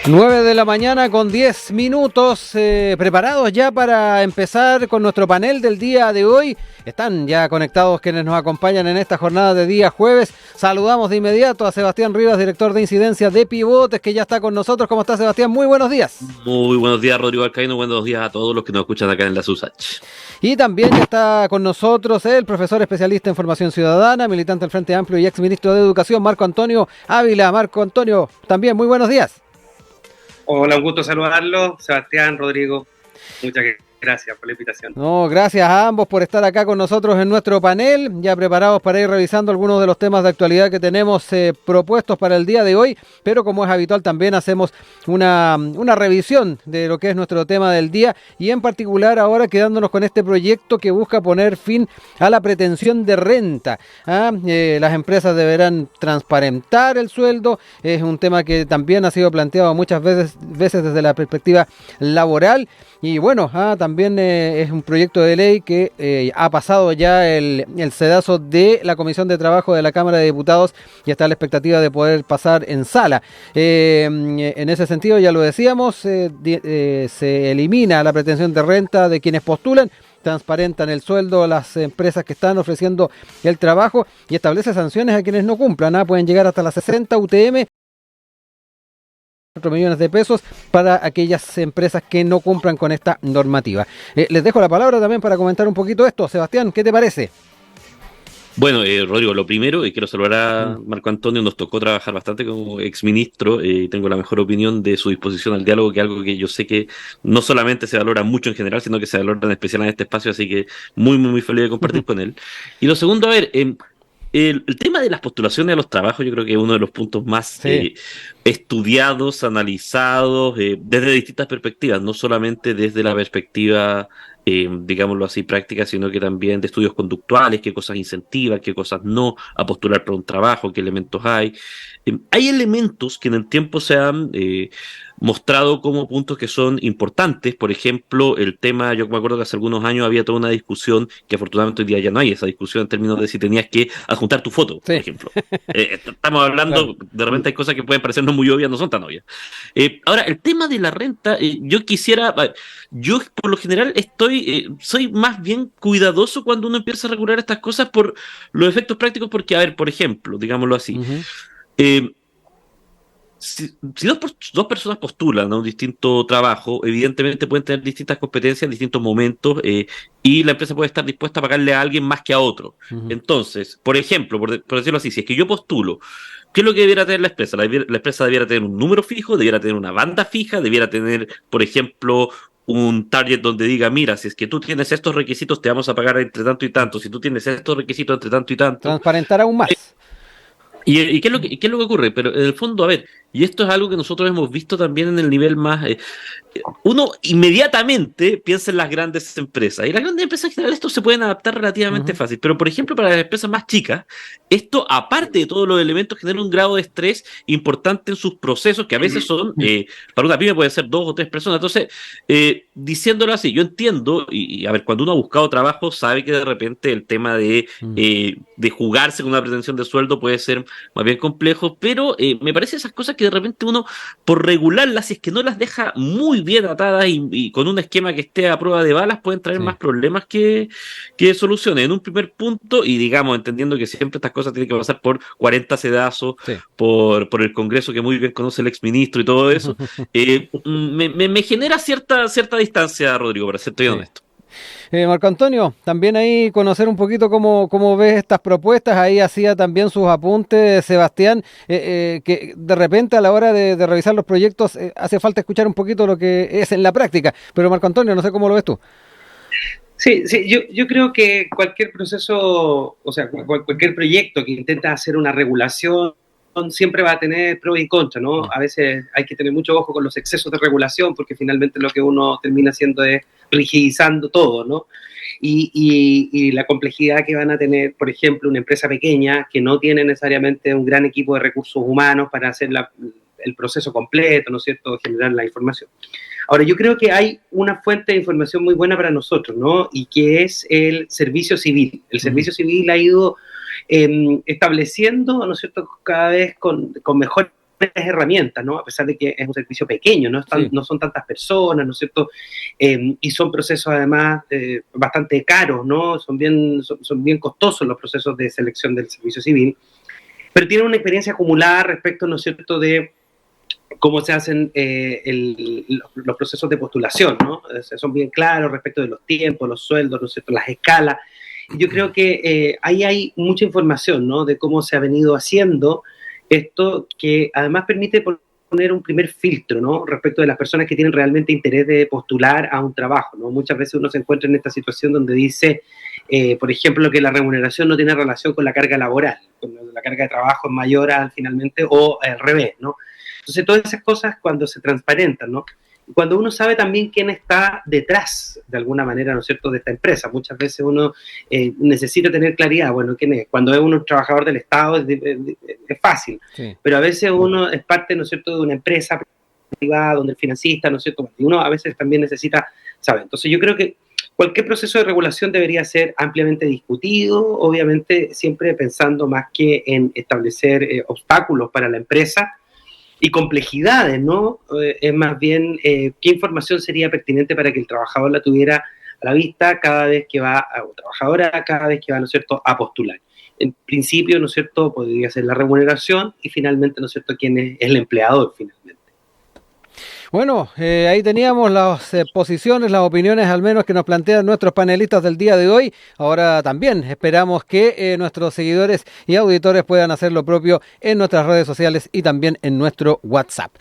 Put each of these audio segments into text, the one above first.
9 de la mañana con 10 minutos, preparados ya para empezar con nuestro panel del día de hoy. Están ya conectados quienes nos acompañan en esta jornada de día jueves. Saludamos de inmediato a Sebastián Rivas, director de incidencia de Pivotes, que ya está con nosotros. ¿Cómo está, Sebastián? Muy buenos días. Muy buenos días, Rodrigo Alcaíno. Buenos días a todos los que nos escuchan acá en la SUSACH. Y también ya está con nosotros el profesor especialista en formación ciudadana, militante del Frente Amplio y exministro de Educación, Marco Antonio Ávila. Marco Antonio, también muy buenos días. Hola, un gusto saludarlo, Sebastián, Rodrigo, muchas gracias por la invitación. No, gracias a ambos por estar acá con nosotros en nuestro panel, ya preparados para ir revisando algunos de los temas de actualidad que tenemos propuestos para el día de hoy, pero como es habitual también hacemos una revisión de lo que es nuestro tema del día y en particular ahora quedándonos con este proyecto que busca poner fin a la pretensión de renta. Las empresas deberán transparentar el sueldo, es un tema que también ha sido planteado muchas veces desde la perspectiva laboral y bueno, también es un proyecto de ley que ha pasado ya el sedazo de la Comisión de Trabajo de la Cámara de Diputados y está a la expectativa de poder pasar en sala. En ese sentido, ya lo decíamos, se elimina la pretensión de renta de quienes postulan, transparentan el sueldo a las empresas que están ofreciendo el trabajo y establece sanciones a quienes no cumplan. Pueden llegar hasta las 60 UTM. 4 millones de pesos para aquellas empresas que no cumplan con esta normativa. Les dejo la palabra también para comentar un poquito esto. Sebastián, ¿qué te parece? Bueno, Rodrigo, lo primero, y quiero saludar a Marco Antonio, nos tocó trabajar bastante como exministro y tengo la mejor opinión de su disposición al diálogo, que es algo que yo sé que no solamente se valora mucho en general, sino que se valora en especial en este espacio, así que muy feliz de compartir con él. Y lo segundo, a ver, el tema de las postulaciones a los trabajos yo creo que es uno de los puntos más estudiados, analizados, desde distintas perspectivas, no solamente desde la perspectiva, digámoslo así, práctica, sino que también de estudios conductuales, qué cosas incentivan, qué cosas no, a postular para un trabajo, qué elementos hay. Hay elementos que en el tiempo se han mostrado como puntos que son importantes. Por ejemplo, el tema, yo me acuerdo que hace algunos años había toda una discusión, que afortunadamente hoy día ya no hay esa discusión en términos de si tenías que adjuntar tu foto, por ejemplo. Estamos hablando, de repente hay cosas que pueden parecer no muy obvias, no son tan obvias. Ahora, el tema de la renta, yo quisiera, yo por lo general soy más bien cuidadoso cuando uno empieza a regular estas cosas por los efectos prácticos, porque, a ver, por ejemplo, digámoslo así, si dos personas postulan a un distinto trabajo, evidentemente pueden tener distintas competencias en distintos momentos y la empresa puede estar dispuesta a pagarle a alguien más que a otro. Entonces, por ejemplo, por decirlo así, si es que yo postulo, ¿qué es lo que debiera tener la empresa? La empresa debiera tener un número fijo, debiera tener una banda fija, debiera tener, por ejemplo, un target donde diga, mira, si es que tú tienes estos requisitos, te vamos a pagar entre tanto y tanto. Si tú tienes estos requisitos entre tanto y tanto. Transparentar aún más. ¿Y qué es lo que ocurre? Pero en el fondo, a ver, y esto es algo que nosotros hemos visto también en el nivel más... uno inmediatamente piensa en las grandes empresas, y las grandes empresas en general esto se pueden adaptar relativamente fácil, pero por ejemplo para las empresas más chicas, esto aparte de todos los elementos genera un grado de estrés importante en sus procesos, que a veces son, para una pyme pueden ser 2 o 3 personas. Entonces, diciéndolo así, yo entiendo, y a ver, cuando uno ha buscado trabajo sabe que de repente el tema de jugarse con una pretensión de sueldo puede ser más bien complejo, pero me parece esas cosas que de repente uno, por regularlas, si es que no las deja muy bien atadas y con un esquema que esté a prueba de balas, pueden traer más problemas que soluciones. En un primer punto, y digamos, entendiendo que siempre estas cosas tienen que pasar por 40 sedazos, por el Congreso que muy bien conoce el exministro y todo eso, me genera cierta distancia, Rodrigo, para serte honesto. Marco Antonio, también ahí conocer un poquito cómo ves estas propuestas, ahí hacía también sus apuntes Sebastián, que de repente a la hora de revisar los proyectos hace falta escuchar un poquito lo que es en la práctica, pero Marco Antonio, no sé cómo lo ves tú. Sí, yo creo que cualquier proceso, o sea, cualquier proyecto que intenta hacer una regulación siempre va a tener pros y contras, ¿no? A veces hay que tener mucho ojo con los excesos de regulación porque finalmente lo que uno termina haciendo es rigidizando todo, ¿no? Y la complejidad que van a tener, por ejemplo, una empresa pequeña que no tiene necesariamente un gran equipo de recursos humanos para hacer el proceso completo, ¿no es cierto?, generar la información. Ahora, yo creo que hay una fuente de información muy buena para nosotros, ¿no? Y que es el servicio civil. El servicio civil ha ido estableciendo, ¿no es cierto?, cada vez con mejores herramientas, ¿no? A pesar de que es un servicio pequeño, no son tantas personas, ¿no es cierto? Y son procesos además bastante caros, ¿no? Son bien costosos los procesos de selección del servicio civil, pero tienen una experiencia acumulada respecto, ¿no es cierto?, de cómo se hacen los procesos de postulación, ¿no? Son bien claros respecto de los tiempos, los sueldos, ¿no es cierto?, las escalas. Yo creo que ahí hay mucha información, ¿no?, de cómo se ha venido haciendo esto, que además permite poner un primer filtro, ¿no?, respecto de las personas que tienen realmente interés de postular a un trabajo, ¿no? Muchas veces uno se encuentra en esta situación donde dice, por ejemplo, que la remuneración no tiene relación con la carga laboral, con la carga de trabajo es mayor finalmente, o al revés, ¿no? Entonces, todas esas cosas cuando se transparentan, ¿no? Cuando uno sabe también quién está detrás, de alguna manera, ¿no es cierto?, de esta empresa. Muchas veces uno necesita tener claridad, bueno, quién es. Cuando es uno un trabajador del Estado es fácil, sí. Pero a veces uno es parte, ¿no es cierto?, de una empresa privada, donde el financista, ¿no es cierto?, y uno a veces también necesita saber. Entonces, yo creo que cualquier proceso de regulación debería ser ampliamente discutido, obviamente siempre pensando más que en establecer obstáculos para la empresa, y complejidades, ¿no? Es más bien qué información sería pertinente para que el trabajador la tuviera a la vista cada vez que va, o trabajadora cada vez que va, ¿no es cierto?, a postular. En principio, ¿no es cierto?, podría ser la remuneración y finalmente, ¿no es cierto?, quién es el empleador finalmente. Bueno, ahí teníamos las posiciones, las opiniones al menos que nos plantean nuestros panelistas del día de hoy. Ahora también esperamos que nuestros seguidores y auditores puedan hacer lo propio en nuestras redes sociales y también en nuestro WhatsApp.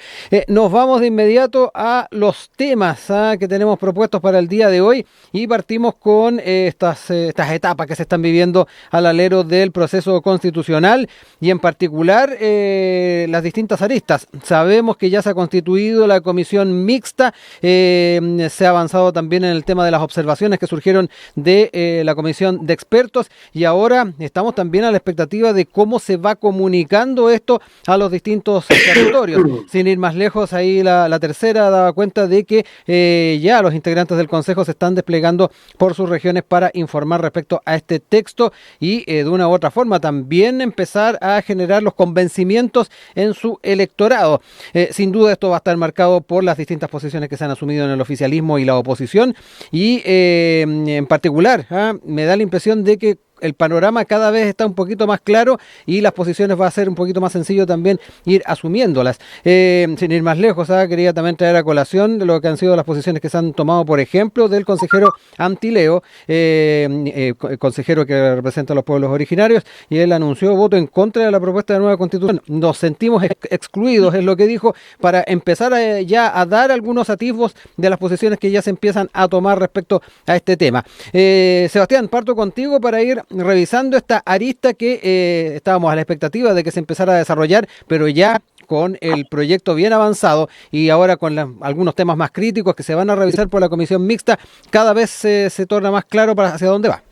Nos vamos de inmediato a los temas que tenemos propuestos para el día de hoy y partimos con estas etapas que se están viviendo al alero del proceso constitucional y en particular las distintas aristas. Sabemos que ya se ha constituido la comisión mixta, se ha avanzado también en el tema de las observaciones que surgieron de la comisión de expertos y ahora estamos también a la expectativa de cómo se va comunicando esto a los distintos territorios. Sin ir más lejos, ahí la tercera daba cuenta de que ya los integrantes del Consejo se están desplegando por sus regiones para informar respecto a este texto y de una u otra forma también empezar a generar los convencimientos en su electorado. Sin duda esto va a estar marcado por las distintas posiciones que se han asumido en el oficialismo y la oposición y en particular me da la impresión de que el panorama cada vez está un poquito más claro y las posiciones va a ser un poquito más sencillo también ir asumiéndolas. Sin ir más lejos, quería también traer a colación de lo que han sido las posiciones que se han tomado, por ejemplo, del consejero Antileo, consejero que representa a los pueblos originarios, y él anunció voto en contra de la propuesta de nueva constitución. Nos sentimos excluidos, es lo que dijo, para empezar ya a dar algunos atisbos de las posiciones que ya se empiezan a tomar respecto a este tema. Sebastián, parto contigo para ir revisando esta arista que estábamos a la expectativa de que se empezara a desarrollar, pero ya con el proyecto bien avanzado y ahora con algunos temas más críticos que se van a revisar por la comisión mixta, cada vez se torna más claro para hacia dónde va.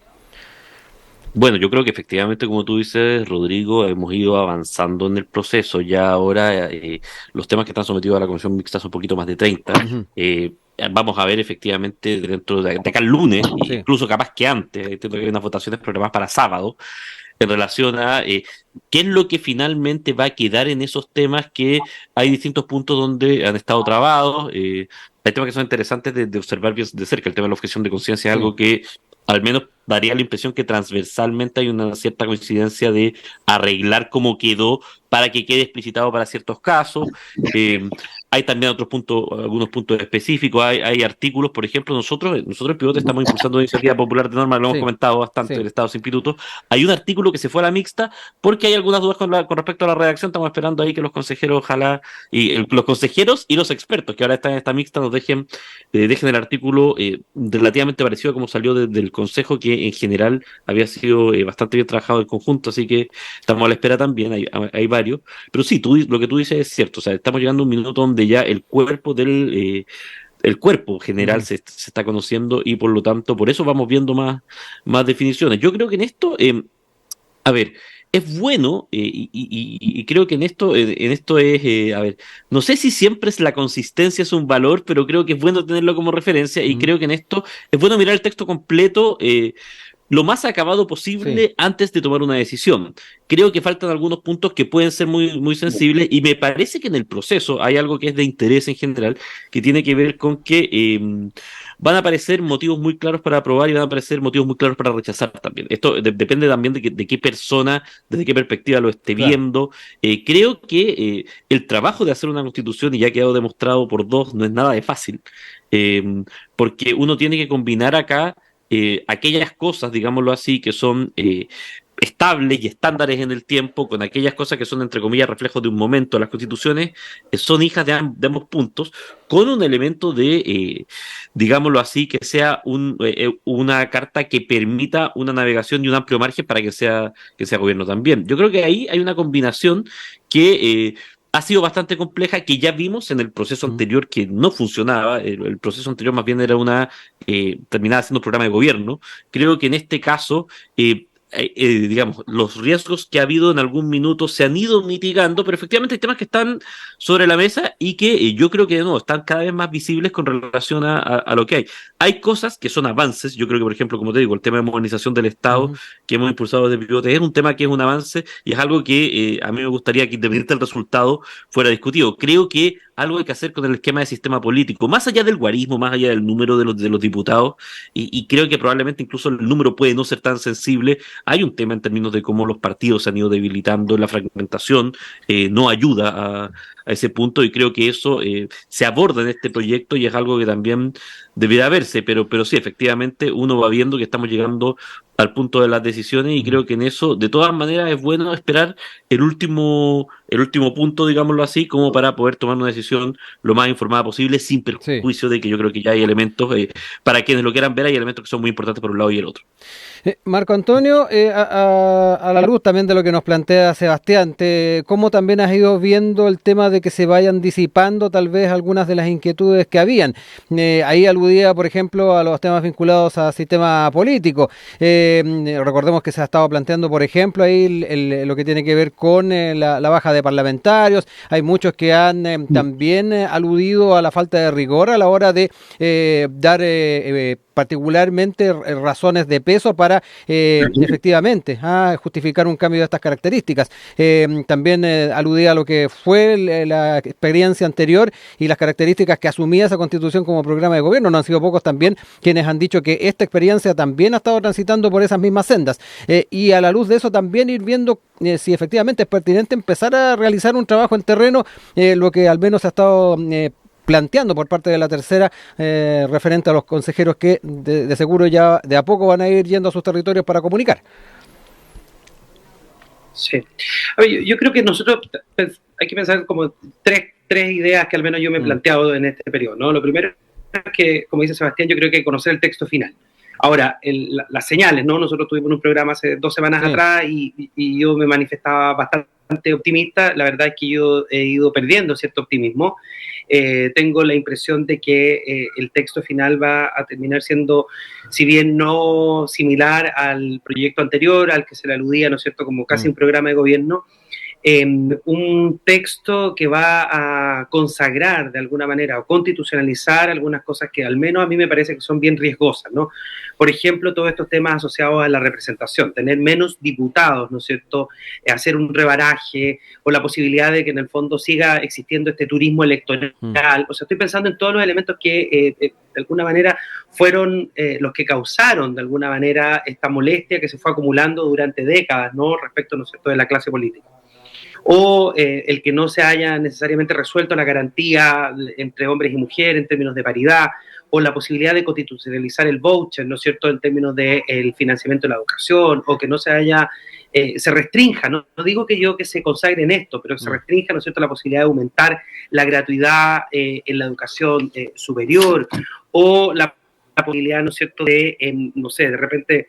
Bueno, yo creo que efectivamente, como tú dices, Rodrigo, hemos ido avanzando en el proceso. Ya ahora los temas que están sometidos a la comisión mixta son un poquito más de 30. Uh-huh. Vamos a ver efectivamente dentro de acá el lunes, sí, incluso capaz que antes, entiendo que hay unas votaciones programadas para sábado, en relación a qué es lo que finalmente va a quedar en esos temas, que hay distintos puntos donde han estado trabados. Hay temas que son interesantes de observar bien de cerca. El tema de la objeción de conciencia es algo que al menos daría la impresión que transversalmente hay una cierta coincidencia de arreglar cómo quedó para que quede explicitado para ciertos casos. Hay también otros puntos, algunos puntos específicos, hay artículos, por ejemplo, nosotros en Pivote estamos impulsando una iniciativa popular de norma, lo hemos comentado bastante, el Estado sin pitutos. Hay un artículo que se fue a la mixta porque hay algunas dudas con respecto a la redacción. Estamos esperando ahí que los consejeros, ojalá, y los consejeros y los expertos que ahora están en esta mixta nos dejen el artículo relativamente parecido a como salió del Consejo, que en general había sido bastante bien trabajado en conjunto, así que estamos a la espera también, hay varios. Pero sí, lo que tú dices es cierto, o sea, estamos llegando a un minuto donde ya el cuerpo el cuerpo general se está conociendo y por lo tanto, por eso vamos viendo más definiciones. Yo creo que en esto, a ver, es bueno y creo que en esto es, a ver, no sé si siempre la consistencia es un valor, pero creo que es bueno tenerlo como referencia y creo que en esto es bueno mirar el texto completo, lo más acabado posible antes de tomar una decisión. Creo que faltan algunos puntos que pueden ser muy, muy sensibles y me parece que en el proceso hay algo que es de interés en general, que tiene que ver con que van a aparecer motivos muy claros para aprobar y van a aparecer motivos muy claros para rechazar también. Esto depende también de qué persona, desde qué perspectiva lo esté viendo. Creo que el trabajo de hacer una constitución, y ya ha quedado demostrado por dos, no es nada de fácil, eh, porque uno tiene que combinar acá aquellas cosas, digámoslo así, que son estables y estándares en el tiempo, con aquellas cosas que son, entre comillas, reflejos de un momento. Las constituciones son hijas de ambos puntos, con un elemento de, digámoslo así, que sea una carta que permita una navegación y un amplio margen para que sea gobierno también. Yo creo que ahí hay una combinación que ha sido bastante compleja, que ya vimos en el proceso anterior que no funcionaba. El proceso anterior más bien era terminaba siendo un programa de gobierno. Creo que en este caso, digamos, los riesgos que ha habido en algún minuto se han ido mitigando, pero efectivamente hay temas que están sobre la mesa y que yo creo que de nuevo están cada vez más visibles con relación a lo que hay. Hay cosas que son avances. Yo creo que, por ejemplo, como te digo, el tema de modernización del Estado que hemos impulsado desde Pivote es un tema que es un avance y es algo que a mí me gustaría que, independientemente del resultado, fuera discutido. Creo que algo hay que hacer con el esquema de sistema político, más allá del guarismo, más allá del número de los diputados, y creo que probablemente incluso el número puede no ser tan sensible. Hay un tema en términos de cómo los partidos se han ido debilitando, la fragmentación no ayuda a ese punto, y creo que eso se aborda en este proyecto y es algo que también debería verse, pero sí, efectivamente uno va viendo que estamos llegando al punto de las decisiones y creo que en eso, de todas maneras, es bueno esperar el último punto, digámoslo así, como para poder tomar una decisión lo más informada posible, sin perjuicio de que yo creo que ya hay elementos, para quienes lo quieran ver, hay elementos que son muy importantes por un lado y el otro. Marco Antonio, a la luz también de lo que nos plantea Sebastián, ¿cómo también has ido viendo el tema de que se vayan disipando tal vez algunas de las inquietudes que habían? Ahí aludía, por ejemplo, a los temas vinculados al sistema político. Recordemos que se ha estado planteando, por ejemplo, ahí lo que tiene que ver con la baja de parlamentarios. Hay muchos que han también aludido a la falta de rigor a la hora de dar particularmente razones de peso para efectivamente justificar un cambio de estas características. También aludía a lo que fue la experiencia anterior y las características que asumía esa constitución como programa de gobierno. No han sido pocos también quienes han dicho que esta experiencia también ha estado transitando por esas mismas sendas. Y a la luz de eso también ir viendo si efectivamente es pertinente empezar a realizar un trabajo en terreno, lo que al menos ha estado planteando por parte de la tercera, referente a los consejeros que de seguro ya de a poco van a ir yendo a sus territorios para comunicar. Sí. Oye, yo creo que nosotros hay que pensar como tres ideas que al menos yo me he planteado en este periodo, ¿no? Lo primero es que, como dice Sebastián, yo creo que conocer el texto final. Ahora, las señales, ¿no? Nosotros tuvimos un programa hace 2 semanas atrás y yo me manifestaba bastante optimista. La verdad es que yo he ido perdiendo cierto optimismo. Tengo la impresión de que el texto final va a terminar siendo, si bien no similar al proyecto anterior, al que se le aludía, ¿no es cierto?, como casi un programa de gobierno, un texto que va a consagrar de alguna manera o constitucionalizar algunas cosas que al menos a mí me parece que son bien riesgosas, ¿no? Por ejemplo, todos estos temas asociados a la representación, tener menos diputados, ¿no es cierto?, hacer un rebaraje o la posibilidad de que en el fondo siga existiendo este turismo electoral. O sea, estoy pensando en todos los elementos que de alguna manera fueron los que causaron de alguna manera esta molestia que se fue acumulando durante décadas, ¿no?, respecto, ¿no es cierto?, de la clase política. O el que no se haya necesariamente resuelto la garantía entre hombres y mujeres en términos de paridad, o la posibilidad de constitucionalizar el voucher, ¿no es cierto?, en términos del financiamiento de la educación, o que no se haya, se restrinja, no digo que se consagre en esto, pero que se restrinja, ¿no es cierto?, la posibilidad de aumentar la gratuidad en la educación superior, o la posibilidad, ¿no es cierto?, de, no sé, de repente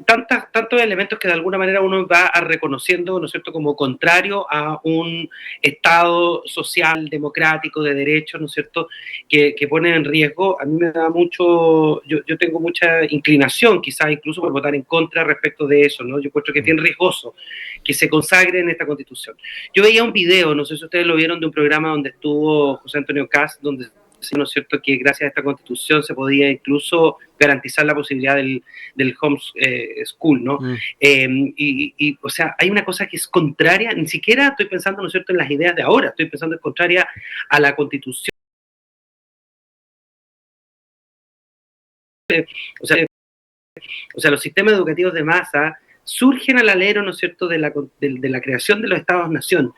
tantos elementos que de alguna manera uno va reconociendo, ¿no es cierto?, como contrario a un Estado social, democrático, de derechos, ¿no es cierto?, que pone en riesgo. A mí me da mucho, yo tengo mucha inclinación, quizás incluso por votar en contra respecto de eso, ¿no? Yo encuentro que es bien riesgoso que se consagre en esta Constitución. Yo veía un video, no sé si ustedes lo vieron, de un programa donde estuvo José Antonio Kast, donde ¿no es cierto?, que gracias a esta constitución se podía incluso garantizar la posibilidad del home school, ¿no? O sea, hay una cosa que es contraria, ni siquiera estoy pensando, ¿no es cierto?, en las ideas de ahora, estoy pensando en contraria a la constitución. O sea, los sistemas educativos de masa surgen al alero, ¿no es cierto?, de la creación de los Estados-nación,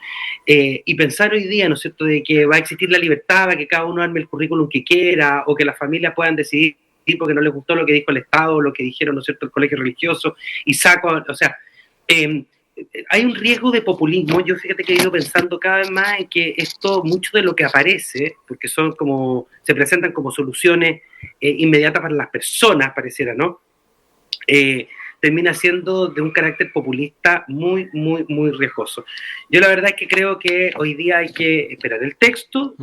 y pensar hoy día, ¿no es cierto?, de que va a existir la libertad para que cada uno arme el currículum que quiera, o que las familias puedan decidir porque no les gustó lo que dijo el Estado, lo que dijeron, ¿no es cierto?, el colegio religioso, y o sea, hay un riesgo de populismo. Yo fíjate que he ido pensando cada vez más en que esto, mucho de lo que aparece, porque se presentan como soluciones inmediatas para las personas, pareciera, ¿no? Termina siendo de un carácter populista muy, muy, muy riesgoso. Yo la verdad es que creo que hoy día hay que esperar el texto,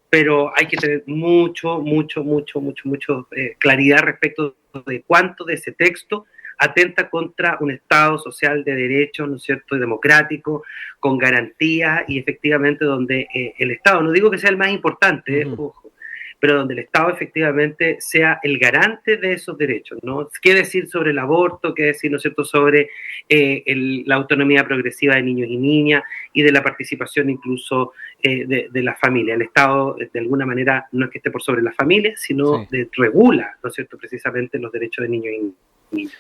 pero hay que tener mucho claridad respecto de cuánto de ese texto atenta contra un Estado social de derecho, ¿no es cierto?, democrático, con garantías y efectivamente donde el Estado, no digo que sea el más importante, ojo, pero donde el Estado efectivamente sea el garante de esos derechos, ¿no? ¿Qué decir sobre el aborto? ¿Qué decir, ¿no es cierto?, sobre la autonomía progresiva de niños y niñas y de la participación incluso de la familia? El Estado, de alguna manera, no es que esté por sobre la familia, sino regula, ¿no es cierto?, precisamente los derechos de niños y niñas.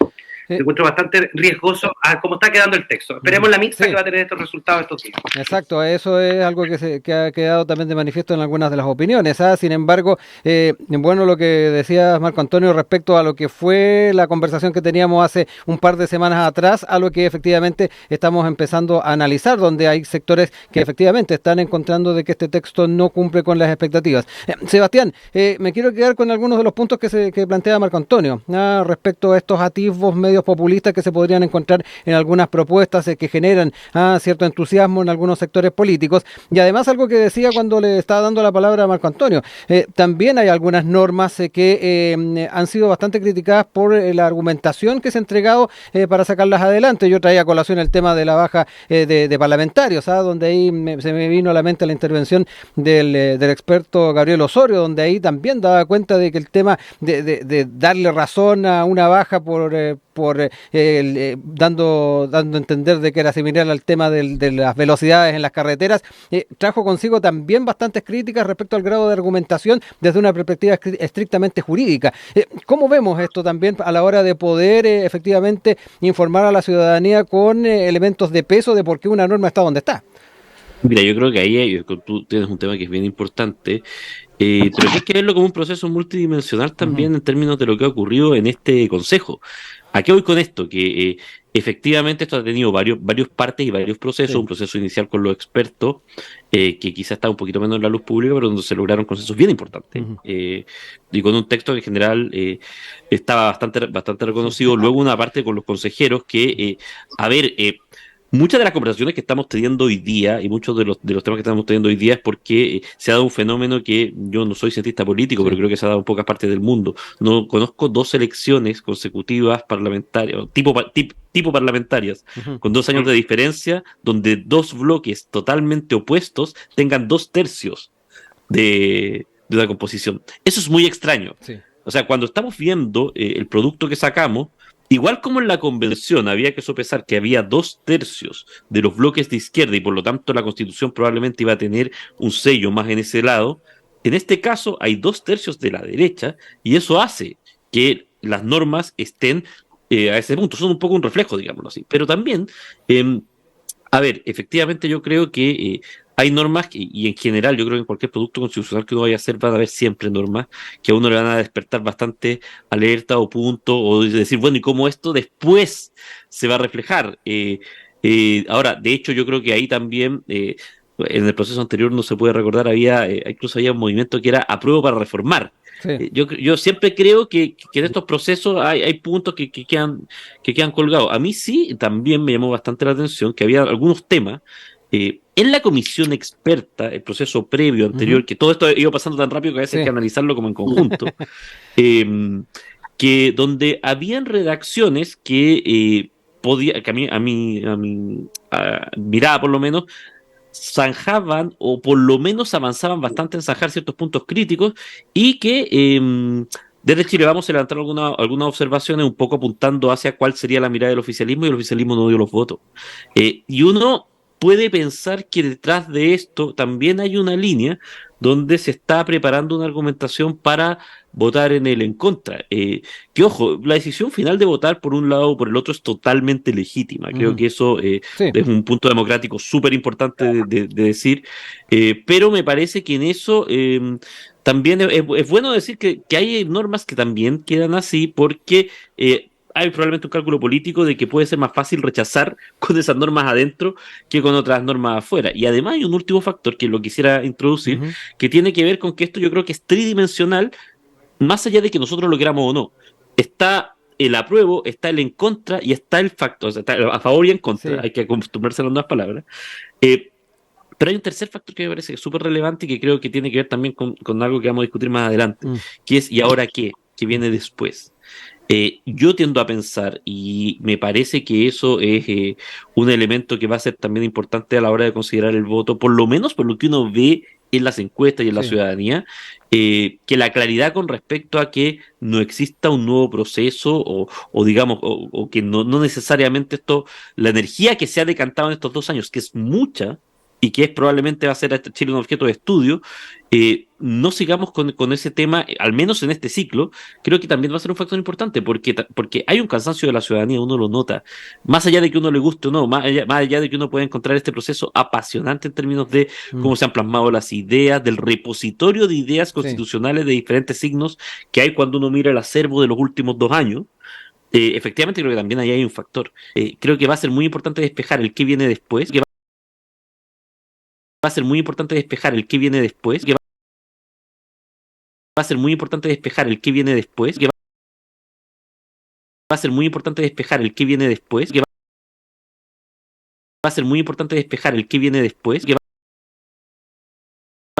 Me encuentro bastante riesgoso a cómo está quedando el texto. Esperemos la mixta que va a tener estos resultados estos días. Exacto, eso es algo que ha quedado también de manifiesto en algunas de las opiniones. Sin embargo, bueno, lo que decía Marco Antonio respecto a lo que fue la conversación que teníamos hace un par de semanas atrás, a lo que efectivamente estamos empezando a analizar, donde hay sectores que efectivamente están encontrando de que este texto no cumple con las expectativas. Sebastián, me quiero quedar con algunos de los puntos que plantea Marco Antonio respecto a estos atisbos medios populistas que se podrían encontrar en algunas propuestas que generan cierto entusiasmo en algunos sectores políticos. Y además algo que decía cuando le estaba dando la palabra a Marco Antonio, también hay algunas normas que han sido bastante criticadas por la argumentación que se ha entregado para sacarlas adelante. Yo traía a colación el tema de la baja de parlamentarios, donde ahí se me vino a la mente la intervención del experto Gabriel Osorio, donde ahí también daba cuenta de que el tema de darle razón a una baja dando a entender de que era similar al tema de las velocidades en las carreteras, trajo consigo también bastantes críticas respecto al grado de argumentación desde una perspectiva estrictamente jurídica. ¿Cómo vemos esto también a la hora de poder efectivamente informar a la ciudadanía con elementos de peso de por qué una norma está donde está? Mira, yo creo que ahí tú tienes un tema que es bien importante, pero hay que verlo como un proceso multidimensional también en términos de lo que ha ocurrido en este Consejo. ¿A qué voy con esto? Que efectivamente esto ha tenido varios partes y varios procesos, un proceso inicial con los expertos, que quizás está un poquito menos en la luz pública, pero donde se lograron consensos bien importantes, y con un texto que en general estaba bastante reconocido. Luego una parte con los consejeros que, muchas de las conversaciones que estamos teniendo hoy día y muchos de los temas que estamos teniendo hoy día es porque se ha dado un fenómeno que yo no soy cientista político, pero creo que se ha dado en pocas partes del mundo. No conozco 2 elecciones consecutivas parlamentarias, tipo parlamentarias, con 2 años de diferencia, donde 2 bloques totalmente opuestos tengan 2/3 de la composición. Eso es muy extraño. Sí. O sea, cuando estamos viendo el producto que sacamos, igual como en la convención había que sopesar que había 2/3 de los bloques de izquierda y por lo tanto la Constitución probablemente iba a tener un sello más en ese lado, en este caso hay 2/3 de la derecha y eso hace que las normas estén a ese punto. Son un poco un reflejo, digámoslo así. Pero también, efectivamente yo creo que hay normas y en general yo creo que en cualquier producto constitucional que uno vaya a hacer van a haber siempre normas que a uno le van a despertar bastante alerta o punto, o decir, bueno, ¿y cómo esto después se va a reflejar? Ahora, de hecho, yo creo que ahí también, en el proceso anterior, no se puede recordar, incluso había un movimiento que era apruebo para reformar. Sí. Yo siempre creo que en estos procesos hay puntos que quedan colgados. A mí sí, también me llamó bastante la atención que había algunos temas en la comisión experta, el proceso previo anterior, que todo esto iba pasando tan rápido que a veces hay que analizarlo como en conjunto, que donde habían redacciones que a mi mirada por lo menos, zanjaban o por lo menos avanzaban bastante en zanjar ciertos puntos críticos y que desde Chile Vamos a levantar algunas observaciones un poco apuntando hacia cuál sería la mirada del oficialismo y el oficialismo no dio los votos. Y uno puede pensar que detrás de esto también hay una línea donde se está preparando una argumentación para votar en contra. Que ojo, la decisión final de votar por un lado o por el otro es totalmente legítima. Creo Ujú. que eso Sí. es un punto democrático súper importante de decir, pero me parece que en eso también es bueno decir que hay normas que también quedan así porque hay probablemente un cálculo político de que puede ser más fácil rechazar con esas normas adentro que con otras normas afuera. Y además hay un último factor que lo quisiera introducir, Ujú. que tiene que ver con que esto yo creo que es tridimensional, más allá de que nosotros lo queramos o no. Está el apruebo, está el en contra y está el factor, o sea, está a favor y en contra, Sí. hay que acostumbrarse a las nuevas palabras. Eh, pero hay un tercer factor que me parece que es súper relevante y que creo que tiene que ver también con algo que vamos a discutir más adelante, Mm. que es ¿y ahora qué? ¿Qué viene después? Yo tiendo a pensar, y me parece que eso es un elemento que va a ser también importante a la hora de considerar el voto, por lo menos por lo que uno ve en las encuestas y en la Sí. ciudadanía, que la claridad con respecto a que no exista un nuevo proceso o digamos, o que no necesariamente esto, la energía que se ha decantado en estos 2 años, que es mucha, y que es probablemente va a ser a Chile un objeto de estudio, no sigamos con ese tema, al menos en este ciclo. Creo que también va a ser un factor importante porque hay un cansancio de la ciudadanía, uno lo nota, más allá de que uno le guste o no, más allá de que uno pueda encontrar este proceso apasionante en términos de Mm. cómo se han plasmado las ideas, del repositorio de ideas Sí. constitucionales de diferentes signos que hay cuando uno mira el acervo de los últimos 2 años. Efectivamente creo que también ahí hay un factor. Creo que va a ser muy importante despejar el qué viene después, que va a ser muy importante despejar el qué viene después, que va a ser muy importante despejar el qué viene después, que va a ser muy importante despejar el qué viene después, que va a ser muy importante despejar el qué viene después, que va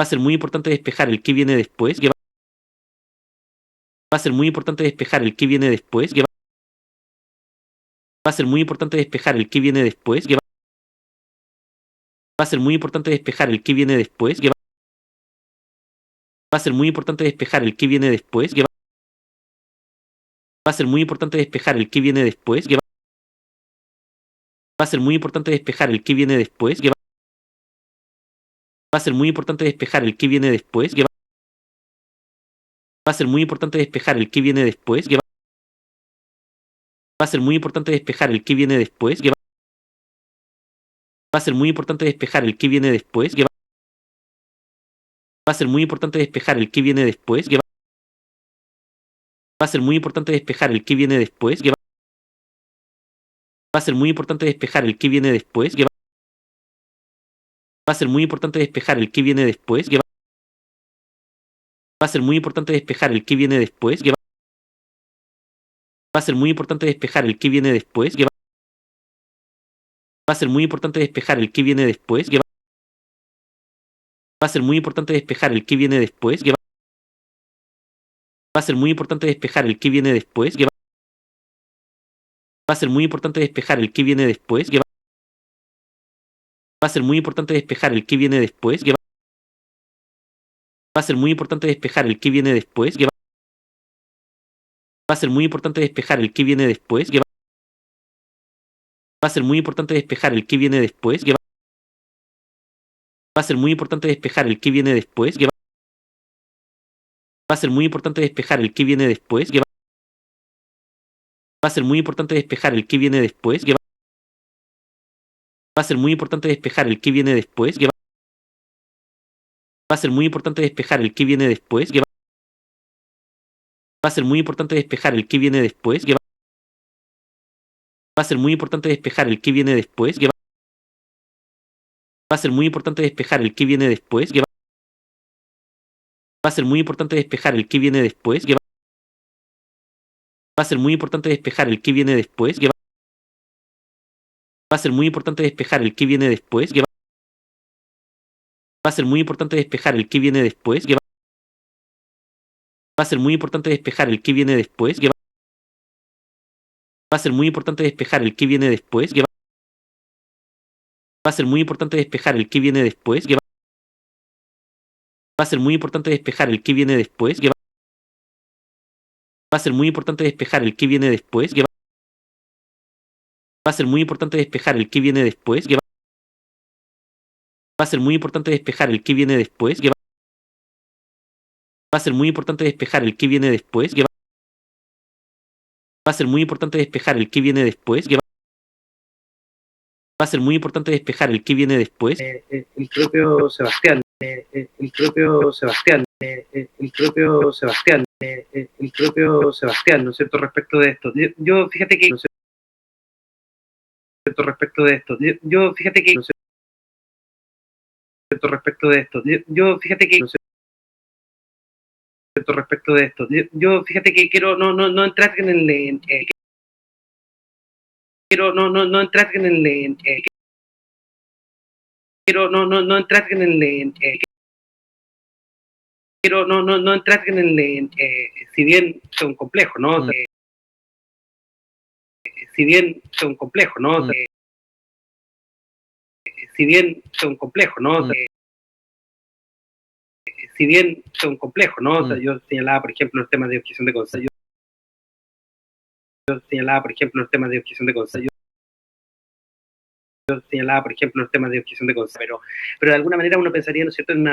a ser muy importante despejar el qué viene después, que va a ser muy importante despejar el qué viene después, que va a ser muy importante despejar el qué viene después, que va a ser muy importante despejar el qué viene después, que va a ser muy importante despejar el qué viene después, que va a ser muy importante despejar el qué viene después, que va a ser muy importante despejar el qué viene después, que va a ser muy importante despejar el qué viene después, que va a ser muy importante despejar el qué viene después, que va a ser muy importante despejar el qué viene después, que va a ser muy importante despejar el qué viene después, que va a ser muy importante despejar el qué viene después, que va a ser muy importante despejar el qué viene después, que va a ser muy importante despejar el qué viene después, que va a ser muy importante despejar el qué viene después, que va a ser muy importante despejar el qué viene después, que va a ser muy importante despejar el qué viene después, que va a ser muy importante despejar el qué viene después, que va a ser muy importante despejar el qué viene después, que va a ser muy importante despejar el qué viene después, que va a ser muy importante despejar el qué viene después, que va a ser muy importante despejar el qué viene después, que va a ser muy importante despejar el qué viene después, que va a ser muy importante despejar el qué viene después, que va a ser muy importante despejar el qué viene después, que va a ser muy importante despejar el qué viene después, que va a ser muy importante despejar el qué viene después, que va a ser muy importante despejar el qué viene después, que va a ser muy importante despejar el qué viene después, que va a ser muy importante despejar el qué viene después, que va a ser muy importante despejar el qué viene después, que va a ser muy importante despejar el qué viene después, que va a ser muy importante despejar el qué viene después, que va a ser muy importante despejar el qué viene después, que va a ser muy importante despejar el qué viene después, que va a ser muy importante despejar el qué viene después, que va a ser muy importante despejar el qué viene después, que va a ser muy importante despejar el qué viene después, que va a ser muy importante despejar el qué viene después, que va a ser muy importante despejar el qué viene después, que va a ser muy importante despejar el qué viene después, que va a ser muy importante despejar el qué viene después, que va a ser muy importante despejar el qué viene después, que va a ser muy importante despejar el qué viene después, que va a ser muy importante despejar el qué viene después, que va a ser muy importante despejar el qué viene después, que va a ser muy importante despejar el qué viene después. El propio Sebastián, el propio Sebastián, el propio Sebastián, el propio Sebastián, ¿no es cierto?, respecto de esto. Yo fíjate que, ¿no es cierto?, respecto de esto. Yo fíjate que, ¿no es cierto?, respecto de esto. Yo fíjate que, ¿no es cierto?, respecto de esto. Yo fíjate que quiero no entrar en el quiero no entrar en el quiero no entrar en el quiero no entrar en el si bien son complejos, ¿no? Si bien son complejos, ¿no? Si bien son complejos, ¿no? Si bien son complejos, ¿no? O sea, yo señalaba, por ejemplo, los temas de objeción de conciencia. Yo señalaba, por ejemplo, los temas de objeción de conciencia. Yo señalaba, por ejemplo, los temas de objeción de conciencia. Pero de alguna manera uno pensaría, ¿no es cierto?, en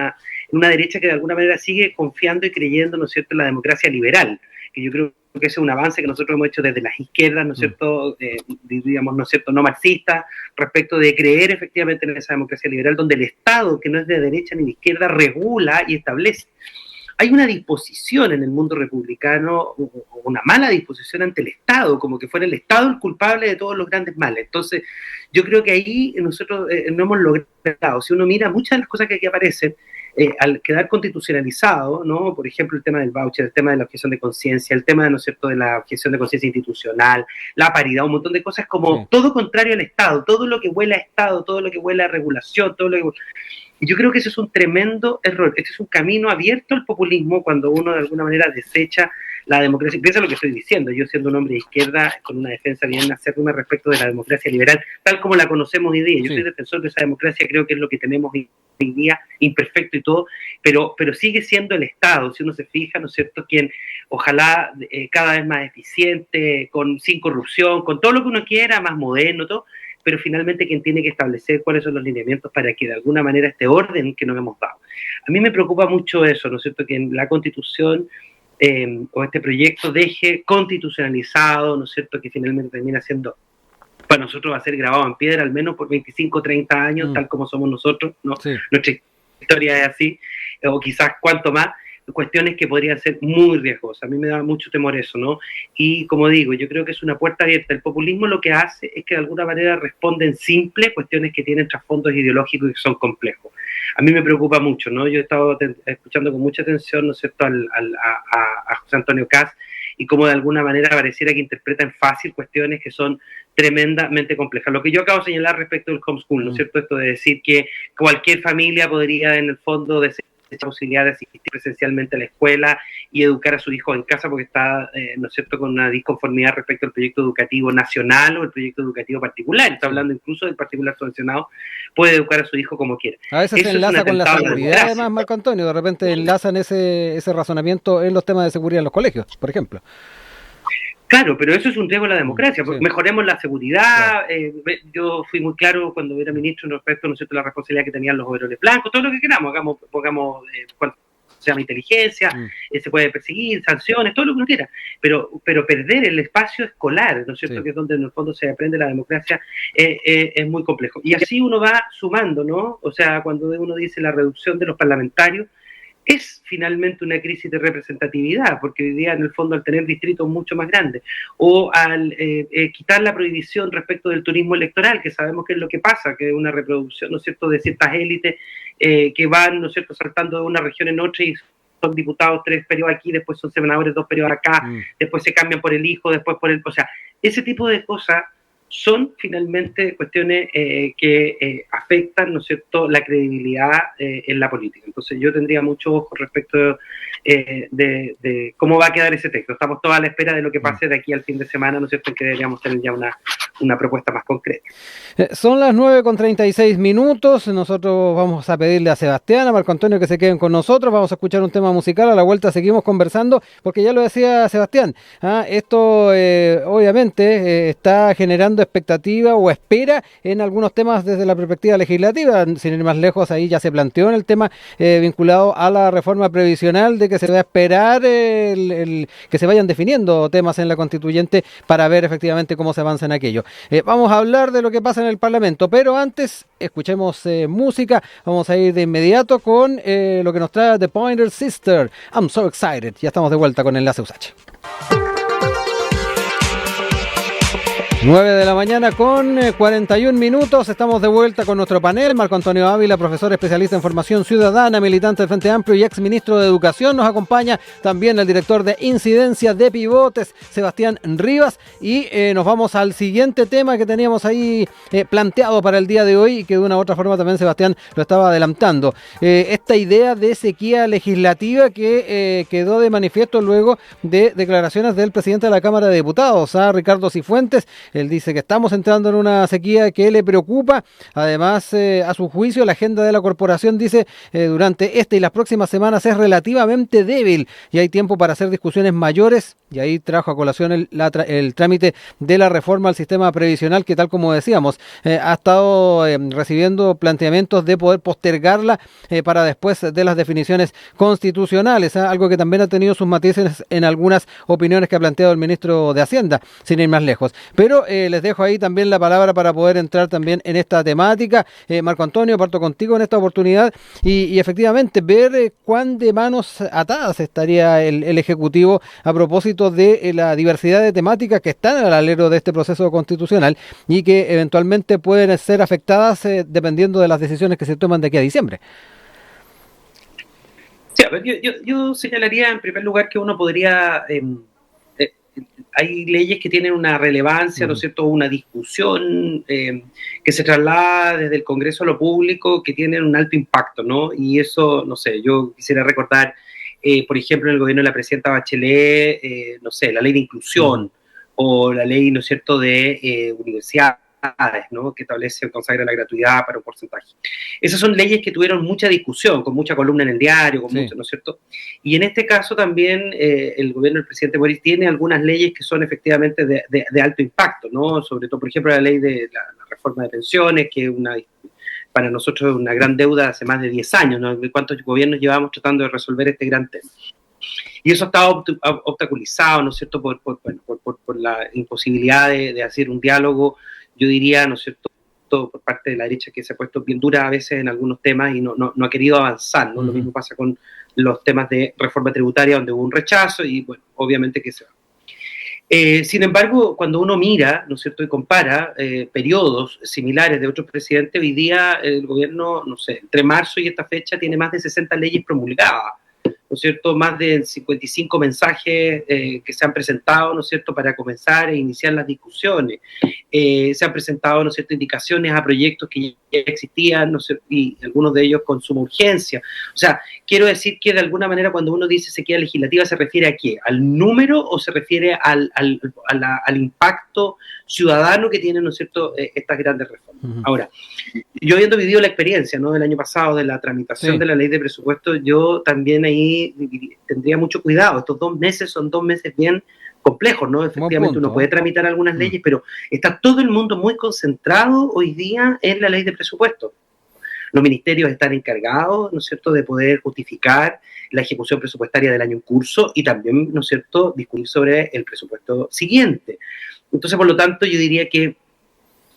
una derecha que de alguna manera sigue confiando y creyendo, ¿no es cierto?, en la democracia liberal, que yo creo que ese es un avance que nosotros hemos hecho desde las izquierdas, ¿no es cierto?, diríamos, ¿no es cierto?, no marxistas, respecto de creer efectivamente en esa democracia liberal, donde el Estado, que no es de derecha ni de izquierda, regula y establece. Hay una disposición en el mundo republicano, una mala disposición ante el Estado, como que fuera el Estado el culpable de todos los grandes males. Entonces, yo creo que ahí nosotros no hemos logrado. Si uno mira muchas de las cosas que aquí aparecen, al quedar constitucionalizado, ¿no? Por ejemplo, el tema del voucher, el tema de la objeción de conciencia, el tema, ¿no es cierto?, de la objeción de conciencia institucional, la paridad, un montón de cosas como todo contrario al Estado, todo lo que huele a Estado, todo lo que huele a regulación, todo lo que... Yo creo que ese es un tremendo error. Este es un camino abierto al populismo cuando uno de alguna manera desecha la democracia. Piensa lo que estoy diciendo, yo siendo un hombre de izquierda con una defensa bien acérrima respecto de la democracia liberal, tal como la conocemos hoy día. Yo soy defensor de esa democracia, creo que es lo que tenemos hoy día, imperfecto y todo, pero sigue siendo el Estado, si uno se fija, ¿no es cierto?, quien ojalá cada vez más eficiente, sin corrupción, con todo lo que uno quiera, más moderno, todo, pero finalmente quien tiene que establecer cuáles son los lineamientos para que de alguna manera este orden que nos hemos dado. A mí me preocupa mucho eso, ¿no es cierto?, que en la Constitución o este proyecto deje constitucionalizado, ¿no es cierto?, que finalmente termina siendo, para nosotros va a ser grabado en piedra al menos por 25, 30 años, tal como somos nosotros, ¿no? Sí. Nuestra historia es así, o quizás cuanto más, cuestiones que podrían ser muy riesgosas. A mí me da mucho temor eso, ¿no? Y como digo, yo creo que es una puerta abierta. El populismo lo que hace es que de alguna manera responden simple cuestiones que tienen trasfondos ideológicos y que son complejos. A mí me preocupa mucho, ¿no? Yo he estado escuchando con mucha atención, ¿no es cierto?, a José Antonio Kast, y cómo de alguna manera pareciera que interpreta en fácil cuestiones que son tremendamente complejas. Lo que yo acabo de señalar respecto del homeschool, ¿no es cierto?, esto de decir que cualquier familia podría en el fondo esa posibilidad de asistir presencialmente a la escuela y educar a su hijo en casa porque está, ¿no es cierto?, con una disconformidad respecto al proyecto educativo nacional o el proyecto educativo particular. Está hablando incluso del particular subvencionado, puede educar a su hijo como quiera. A veces se enlaza con la seguridad, además, Marco Antonio, de repente enlazan ese razonamiento en los temas de seguridad en los colegios, por ejemplo. Claro, pero eso es un riesgo de la democracia. Mejoremos la seguridad. Yo fui muy claro cuando era ministro respecto, ¿no es cierto?, la responsabilidad que tenían los overoles blancos, todo lo que queramos, pongamos cuanto se llama inteligencia, se puede perseguir, sanciones, todo lo que uno quiera, pero perder el espacio escolar, ¿no es cierto?, que es donde en el fondo se aprende la democracia, es muy complejo. Y así uno va sumando, ¿no? O sea, cuando uno dice la reducción de los parlamentarios, es finalmente una crisis de representatividad, porque hoy día en el fondo al tener distritos mucho más grandes, o al quitar la prohibición respecto del turismo electoral, que sabemos que es lo que pasa, que es una reproducción, ¿no es cierto?, de ciertas élites que van, ¿no es cierto?, saltando de una región en otra y son diputados 3 periodos aquí, después son senadores 2 periodos acá, después se cambian por el hijo, después por el... O sea, ese tipo de cosas son finalmente cuestiones que afectan, ¿no es cierto?, la credibilidad en la política. Entonces yo tendría mucho ojo respecto de cómo va a quedar ese texto. Estamos todos a la espera de lo que pase de aquí al fin de semana, ¿no es cierto?, en que deberíamos tener ya una una propuesta más concreta. Son las 9:36. Nosotros vamos a pedirle a Sebastián, a Marco Antonio que se queden con nosotros. Vamos a escuchar un tema musical. A la vuelta seguimos conversando, porque ya lo decía Sebastián, esto obviamente está generando expectativa o espera en algunos temas desde la perspectiva legislativa. Sin ir más lejos, ahí ya se planteó en el tema vinculado a la reforma previsional, de que se va a esperar que se vayan definiendo temas en la constituyente para ver efectivamente cómo se avanza en aquello. Vamos a hablar de lo que pasa en el Parlamento, pero antes escuchemos música. Vamos a ir de inmediato con lo que nos trae The Pointer Sister. I'm so excited. Ya estamos de vuelta con Enlace USACH. 9:41 con 41 minutos. Estamos de vuelta con nuestro panel. Marco Antonio Ávila, profesor especialista en formación ciudadana, militante del Frente Amplio y ex ministro de Educación. Nos acompaña también el director de incidencia de pivotes, Sebastián Rivas. Y nos vamos al siguiente tema que teníamos ahí planteado para el día de hoy, y que de una u otra forma también Sebastián lo estaba adelantando. Esta idea de sequía legislativa que quedó de manifiesto luego de declaraciones del presidente de la Cámara de Diputados, Ricardo Cifuentes. Él dice que estamos entrando en una sequía que le preocupa. Además, a su juicio, la agenda de la corporación, dice, durante esta y las próximas semanas es relativamente débil y hay tiempo para hacer discusiones mayores. Y ahí trajo a colación el trámite de la reforma al sistema previsional, que tal como decíamos, ha estado recibiendo planteamientos de poder postergarla para después de las definiciones constitucionales, algo que también ha tenido sus matices en algunas opiniones que ha planteado el ministro de Hacienda, sin ir más lejos. Pero les dejo ahí también la palabra para poder entrar también en esta temática. Marco Antonio, parto contigo en esta oportunidad y efectivamente ver cuán de manos atadas estaría el Ejecutivo a propósito de la diversidad de temáticas que están al alero de este proceso constitucional y que eventualmente pueden ser afectadas dependiendo de las decisiones que se toman de aquí a diciembre. Sí, a ver, yo señalaría en primer lugar que uno podría... hay leyes que tienen una relevancia, ¿no es cierto?, una discusión que se traslada desde el Congreso a lo público, que tienen un alto impacto, ¿no? Y eso, no sé, yo quisiera recordar, por ejemplo, en el gobierno de la presidenta Bachelet, no sé, la ley de inclusión o la ley, ¿no es cierto?, de universidades, ¿no?, que establece o consagra la gratuidad para un porcentaje. Esas son leyes que tuvieron mucha discusión, con mucha columna en el diario, con mucho, ¿no es cierto? Y en este caso también el gobierno del presidente Boric tiene algunas leyes que son efectivamente de alto impacto, ¿no? Sobre todo, por ejemplo, la ley de la reforma de pensiones, que es para nosotros una gran deuda hace más de 10 años, ¿no? ¿Cuántos gobiernos llevamos tratando de resolver este gran tema? Y eso está obstaculizado, ¿no es cierto?, por la imposibilidad de hacer un diálogo, yo diría, ¿no es cierto?, por parte de la derecha, que se ha puesto bien dura a veces en algunos temas y no ha querido avanzar, ¿no? Lo mismo pasa con los temas de reforma tributaria, donde hubo un rechazo y, bueno, obviamente que se va. Sin embargo, cuando uno mira, ¿no es cierto?, y compara periodos similares de otros presidentes, hoy día el gobierno, no sé, entre marzo y esta fecha tiene más de 60 leyes promulgadas, ¿no es cierto?, más de 55 mensajes que se han presentado, ¿no es cierto?, para comenzar e iniciar las discusiones. Se han presentado, ¿no es cierto?, indicaciones a proyectos que ya existían, ¿no es cierto?, y algunos de ellos con suma urgencia. O sea, quiero decir que de alguna manera cuando uno dice sequía legislativa, ¿se refiere a qué? ¿Al número o se refiere al impacto ciudadano que tienen, ¿no es cierto?, estas grandes reformas? Ahora, yo habiendo vivido la experiencia, ¿no?, del año pasado de la tramitación de la ley de presupuesto, yo también ahí tendría mucho cuidado. Estos 2 meses son 2 meses bien complejos, ¿no? Efectivamente uno puede tramitar algunas leyes, pero está todo el mundo muy concentrado hoy día en la ley de presupuesto. Los ministerios están encargados, ¿no es cierto?, de poder justificar la ejecución presupuestaria del año en curso y también, ¿no es cierto?, discutir sobre el presupuesto siguiente. Entonces, por lo tanto, yo diría que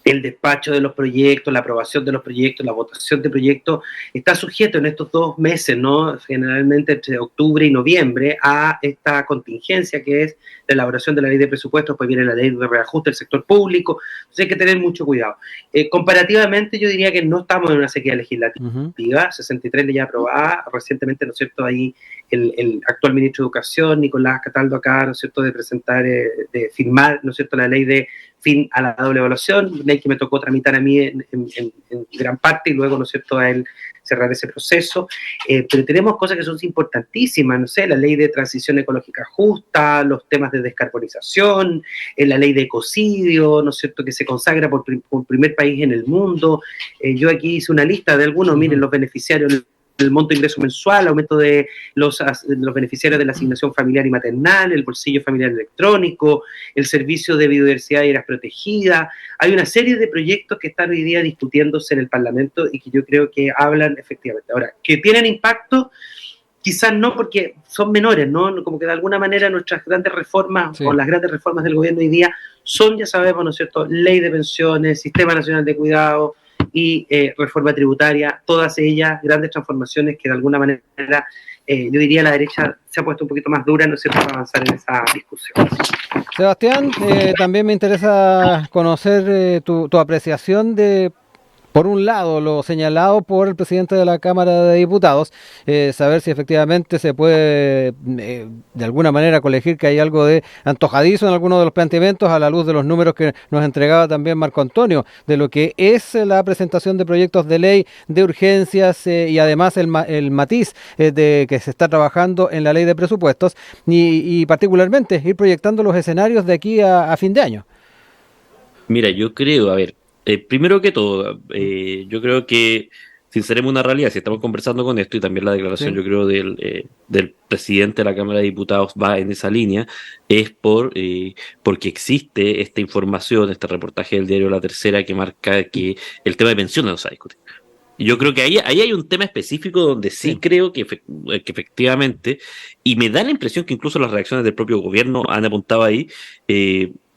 el despacho de los proyectos, la aprobación de los proyectos, la votación de proyectos, está sujeto en estos 2 meses, ¿no?, generalmente entre octubre y noviembre, a esta contingencia que es la elaboración de la ley de presupuestos, pues viene la ley de reajuste del sector público, entonces hay que tener mucho cuidado. Comparativamente, yo diría que no estamos en una sequía legislativa, 63 leyes aprobadas, recientemente, ¿no es cierto?, ahí el actual ministro de Educación, Nicolás Cataldo, acá, ¿no es cierto?, de presentar, de firmar, ¿no es cierto?, la ley de fin a la doble evaluación, ley que me tocó tramitar a mí en gran parte y luego, ¿no es cierto?, a él cerrar ese proceso, pero tenemos cosas que son importantísimas, no sé, la ley de transición ecológica justa, los temas de descarbonización, la ley de ecocidio, ¿no es cierto?, que se consagra por primer país en el mundo. Yo aquí hice una lista de algunos, miren, los beneficiarios, el monto de ingreso mensual, aumento de los beneficiarios de la asignación familiar y maternal, el bolsillo familiar electrónico, el servicio de biodiversidad y áreas protegidas. Hay una serie de proyectos que están hoy día discutiéndose en el Parlamento y que yo creo que hablan efectivamente. Ahora, que tienen impacto, quizás no porque son menores, ¿no? Como que de alguna manera nuestras grandes reformas, sí, o las grandes reformas del gobierno hoy día son, ya sabemos, ¿no es cierto?, ley de pensiones, Sistema Nacional de Cuidado y reforma tributaria, todas ellas grandes transformaciones que de alguna manera, yo diría, la derecha se ha puesto un poquito más dura, ¿no es cierto?, para avanzar en esa discusión. Sebastián, también me interesa conocer tu apreciación de, por un lado, lo señalado por el presidente de la Cámara de Diputados, saber si efectivamente se puede de alguna manera colegir que hay algo de antojadizo en algunos de los planteamientos a la luz de los números que nos entregaba también Marco Antonio, de lo que es la presentación de proyectos de ley, de urgencias y además el matiz de que se está trabajando en la ley de presupuestos y particularmente ir proyectando los escenarios de aquí a fin de año. Mira, yo creo, a ver, primero que todo, yo creo que sinceremos una realidad, si estamos conversando con esto y también la declaración, sí, yo creo del presidente de la Cámara de Diputados va en esa línea, es porque existe esta información, este reportaje del diario La Tercera que marca que el tema de pensiones no se va a discutir. Y yo creo que ahí hay un tema específico donde sí creo que efectivamente, y me da la impresión que incluso las reacciones del propio gobierno han apuntado ahí,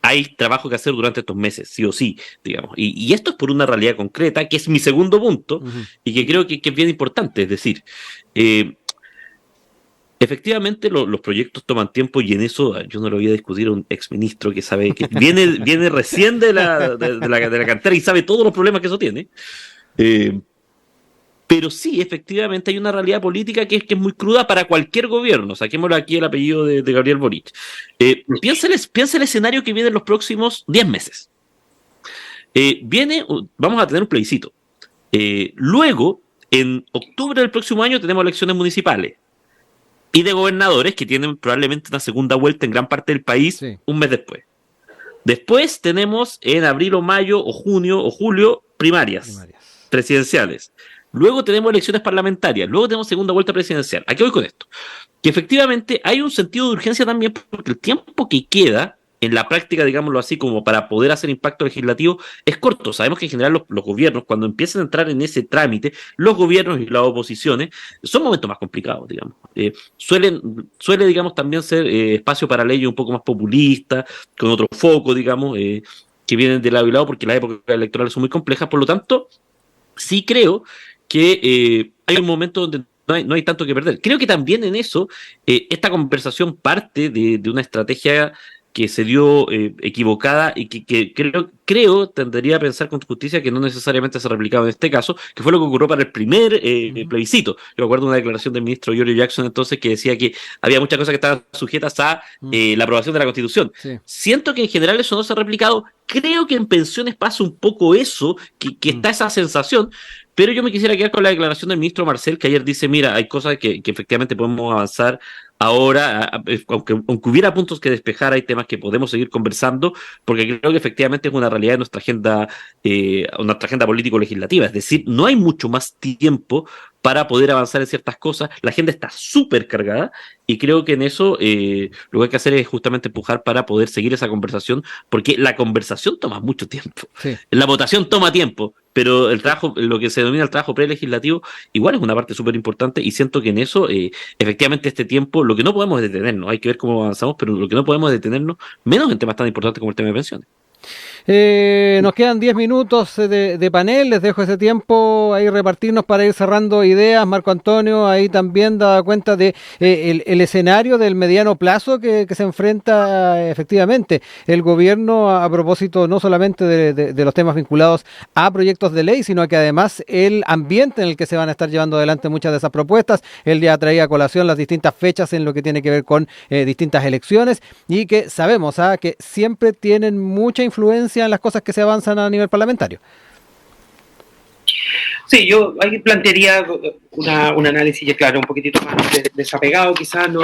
hay trabajo que hacer durante estos meses, sí o sí, digamos. Y esto es por una realidad concreta, que es mi segundo punto, y que creo que es bien importante. Es decir, efectivamente los proyectos toman tiempo y en eso yo no lo voy a discutir a un exministro que sabe que viene recién de la cantera y sabe todos los problemas que eso tiene. Pero sí, efectivamente hay una realidad política que es muy cruda para cualquier gobierno. Saquémosle aquí el apellido de Gabriel Boric. Piensa el escenario que viene en los próximos 10 meses. Vamos a tener un plebiscito. Luego, en octubre del próximo año, tenemos elecciones municipales y de gobernadores que tienen probablemente una segunda vuelta en gran parte del país un mes después. Después tenemos en abril o mayo o junio o julio primarias. Presidenciales. Luego tenemos elecciones parlamentarias, luego tenemos segunda vuelta presidencial. ¿A qué voy con esto? Que efectivamente hay un sentido de urgencia también porque el tiempo que queda en la práctica, digámoslo así, como para poder hacer impacto legislativo, es corto. Sabemos que en general los gobiernos, cuando empiezan a entrar en ese trámite, los gobiernos y las oposiciones, son momentos más complicados, digamos. Suele, digamos, también ser espacio para leyes un poco más populistas, con otro foco, digamos, que vienen de lado y lado, porque las épocas electorales son muy complejas. Por lo tanto, sí creo que hay un momento donde no hay tanto que perder. Creo que también en eso esta conversación parte de una estrategia que se dio equivocada y que creo tendería a pensar con justicia que no necesariamente se ha replicado en este caso, que fue lo que ocurrió para el primer plebiscito. Yo recuerdo una declaración del ministro Giorgio Jackson entonces que decía que había muchas cosas que estaban sujetas a la aprobación de la Constitución. Sí. Siento que en general eso no se ha replicado. Creo que en pensiones pasa un poco eso, que está esa sensación, pero yo me quisiera quedar con la declaración del ministro Marcel, que ayer dice, mira, hay cosas que efectivamente podemos avanzar ahora, aunque hubiera puntos que despejar, hay temas que podemos seguir conversando, porque creo que efectivamente es una realidad de nuestra agenda político-legislativa, es decir, no hay mucho más tiempo para poder avanzar en ciertas cosas, la agenda está súper cargada y creo que en eso lo que hay que hacer es justamente empujar para poder seguir esa conversación, porque la conversación toma mucho tiempo, la votación toma tiempo, pero el trabajo, lo que se denomina el trabajo prelegislativo, igual es una parte súper importante y siento que en eso, efectivamente este tiempo, lo que no podemos es detenernos, hay que ver cómo avanzamos, pero lo que no podemos es detenernos, menos en temas tan importantes como el tema de pensiones. Nos quedan 10 minutos de panel, les dejo ese tiempo ahí repartirnos para ir cerrando ideas. Marco Antonio, ahí también da cuenta de el escenario del mediano plazo que se enfrenta efectivamente el gobierno a propósito no solamente de los temas vinculados a proyectos de ley, sino que además el ambiente en el que se van a estar llevando adelante muchas de esas propuestas. Él ya traía a colación las distintas fechas en lo que tiene que ver con distintas elecciones y que sabemos que siempre tienen mucha influencia en las cosas que se avanzan a nivel parlamentario. Sí, yo ahí plantearía un análisis, ya claro, un poquitito más desapegado quizás, ¿no?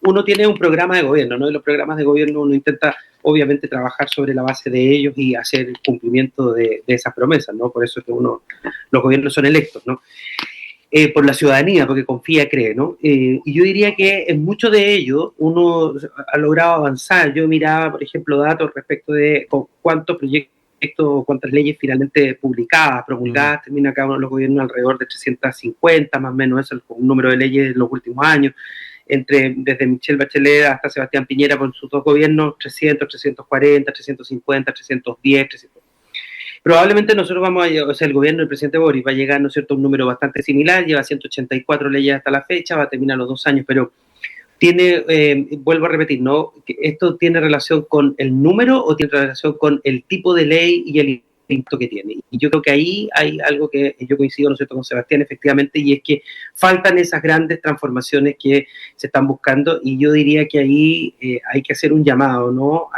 Uno tiene un programa de gobierno, ¿no? Y los programas de gobierno uno intenta, obviamente, trabajar sobre la base de ellos y hacer el cumplimiento de esas promesas, ¿no? Por eso es que los gobiernos son electos, ¿no? Por la ciudadanía, porque confía, cree, ¿no? Y yo diría que en mucho de ello uno ha logrado avanzar. Yo miraba, por ejemplo, datos respecto de cuántos proyectos, cuántas leyes finalmente publicadas, promulgadas, termina cada uno de los gobiernos alrededor de 350, más o menos, eso es un número de leyes en los últimos años. Desde Michelle Bachelet hasta Sebastián Piñera, con sus dos gobiernos, 300, 340, 350, 310, 300. Probablemente nosotros el gobierno del presidente Boris va a llegar, ¿no es cierto?, a un número bastante similar, lleva 184 leyes hasta la fecha, va a terminar los 2 años, pero vuelvo a repetir, ¿no? ¿Esto tiene relación con el número o tiene relación con el tipo de ley y el impacto que tiene? Y yo creo que ahí hay algo que yo coincido, ¿no es cierto?, con Sebastián, efectivamente, y es que faltan esas grandes transformaciones que se están buscando, y yo diría que ahí hay que hacer un llamado, ¿no?,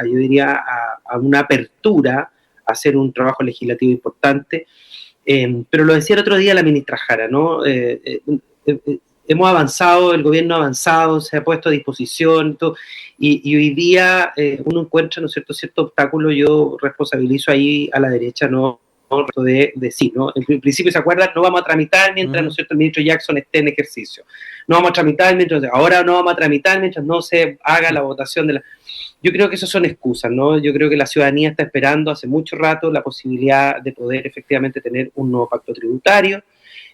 yo diría a una apertura, hacer un trabajo legislativo importante, pero lo decía el otro día la ministra Jara, ¿no? Hemos avanzado, el gobierno ha avanzado, se ha puesto a disposición, todo, y hoy día uno encuentra, ¿no es cierto?, cierto obstáculo. Yo responsabilizo ahí a la derecha, ¿no?, de sí, ¿no? En principio, ¿se acuerdan? No vamos a tramitar mientras, ¿no es cierto?, el ministro Jackson esté en ejercicio. No vamos a tramitar ahora no vamos a tramitar mientras no se haga la votación de la... Yo creo que eso son excusas, ¿no? Yo creo que la ciudadanía está esperando hace mucho rato la posibilidad de poder efectivamente tener un nuevo pacto tributario,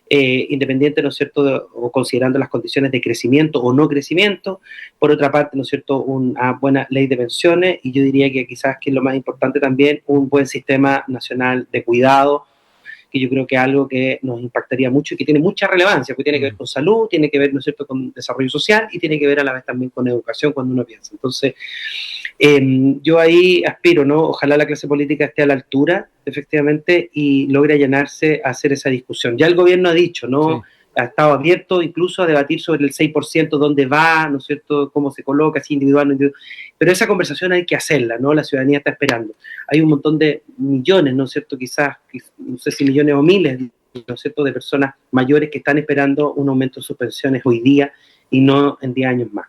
independiente, ¿no es cierto?, o considerando las condiciones de crecimiento o no crecimiento. Por otra parte, ¿no es cierto?, una buena ley de pensiones, y yo diría que quizás, que es lo más importante también, un buen sistema nacional de cuidado, que yo creo que es algo que nos impactaría mucho y que tiene mucha relevancia, porque tiene que ver con salud, tiene que ver, ¿no es cierto?, con desarrollo social, y tiene que ver a la vez también con educación cuando uno piensa. Entonces, yo ahí aspiro, ¿no? Ojalá la clase política esté a la altura, efectivamente, y logre allanarse a hacer esa discusión. Ya el gobierno ha dicho, ¿no? Sí. Ha estado abierto incluso a debatir sobre el 6%, dónde va, ¿no es cierto?, cómo se coloca, si individual, no individual. Pero esa conversación hay que hacerla, ¿no? La ciudadanía está esperando. Hay un montón de millones, ¿no es cierto?, quizás, no sé si millones o miles, ¿no es cierto?, de personas mayores que están esperando un aumento de sus pensiones hoy día y no en 10 años más.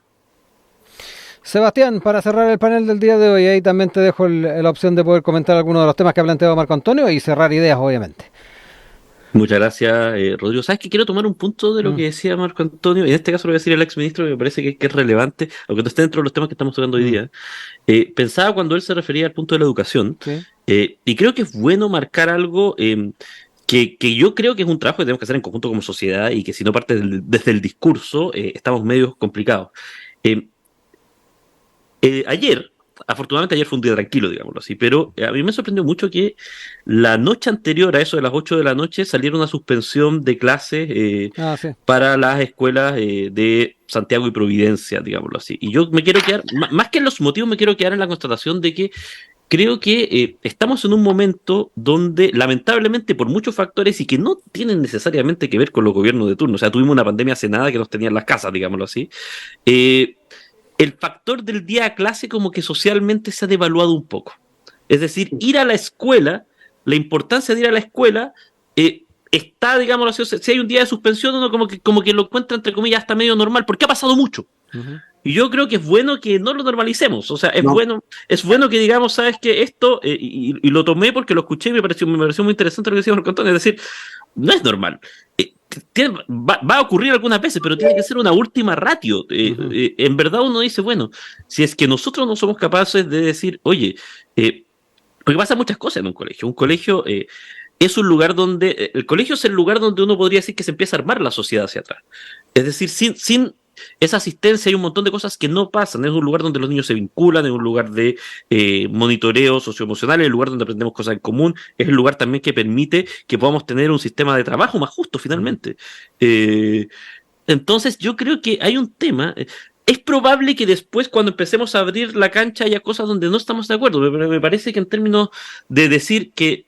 Sebastián, para cerrar el panel del día de hoy, ahí también te dejo la opción de poder comentar algunos de los temas que ha planteado Marco Antonio y cerrar ideas, obviamente. Muchas gracias, Rodrigo. ¿Sabes que quiero tomar un punto de lo que decía Marco Antonio? En este caso lo voy a decir el exministro, que me parece que es relevante, aunque no esté dentro de los temas que estamos tocando hoy día. Pensaba cuando él se refería al punto de la educación, y creo que es bueno marcar algo que yo creo que es un trabajo que tenemos que hacer en conjunto como sociedad, y que si no parte desde el discurso, estamos medio complicados. Afortunadamente ayer fue un día tranquilo, digámoslo así, pero a mí me sorprendió mucho que la noche anterior a eso de las 8 de la noche saliera una suspensión de clases para las escuelas de Santiago y Providencia, digámoslo así. Y yo me quiero quedar, más que en los motivos, me quiero quedar en la constatación de que creo que estamos en un momento donde, lamentablemente, por muchos factores y que no tienen necesariamente que ver con los gobiernos de turno, o sea, tuvimos una pandemia hace nada que nos tenía en las casas, digámoslo así, el factor del día a clase como que socialmente se ha devaluado un poco. Es decir, ir a la escuela, la importancia de ir a la escuela está, digámoslo así, si hay un día de suspensión, uno como que lo encuentra, entre comillas, hasta medio normal, porque ha pasado mucho. Y yo creo que es bueno que no lo normalicemos. O sea, es bueno que digamos, sabes que esto, y lo tomé porque lo escuché y me pareció muy interesante lo que decía Marco Antonio, es decir, no es normal. Va a ocurrir algunas veces, pero tiene que ser una última ratio. En verdad uno dice, bueno, si es que nosotros no somos capaces de decir, oye, porque pasan muchas cosas en un colegio. Un colegio es un lugar donde, el colegio es el lugar donde uno podría decir que se empieza a armar la sociedad hacia atrás. Es decir, esa asistencia y un montón de cosas que no pasan. Es un lugar donde los niños se vinculan, es un lugar de monitoreo socioemocional, es un lugar donde aprendemos cosas en común, es el lugar también que permite que podamos tener un sistema de trabajo más justo finalmente. Entonces yo creo que hay un tema. Es probable que después, cuando empecemos a abrir la cancha, haya cosas donde no estamos de acuerdo, pero me parece que en términos de decir que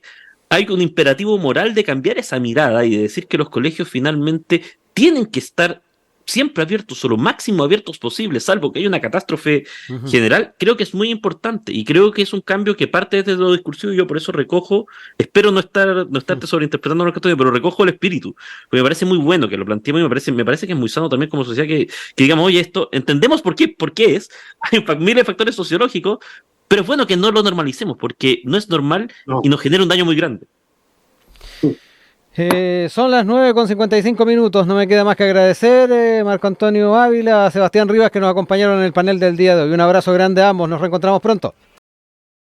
hay un imperativo moral de cambiar esa mirada y de decir que los colegios finalmente tienen que estar siempre abiertos o lo máximo abiertos posible, salvo que haya una catástrofe general, creo que es muy importante y creo que es un cambio que parte desde lo discursivo y yo por eso recojo, espero no estarte sobreinterpretando lo que estoy, pero recojo el espíritu, porque me parece muy bueno que lo planteemos y me parece que es muy sano también como sociedad que digamos, oye, esto, entendemos por qué es, hay miles de factores sociológicos, pero es bueno que no lo normalicemos, porque no es normal y nos genera un daño muy grande. Son las 9:55, no me queda más que agradecer Marco Antonio Ávila, a Sebastián Rivas que nos acompañaron en el panel del día de hoy. Un abrazo grande a ambos, nos reencontramos pronto.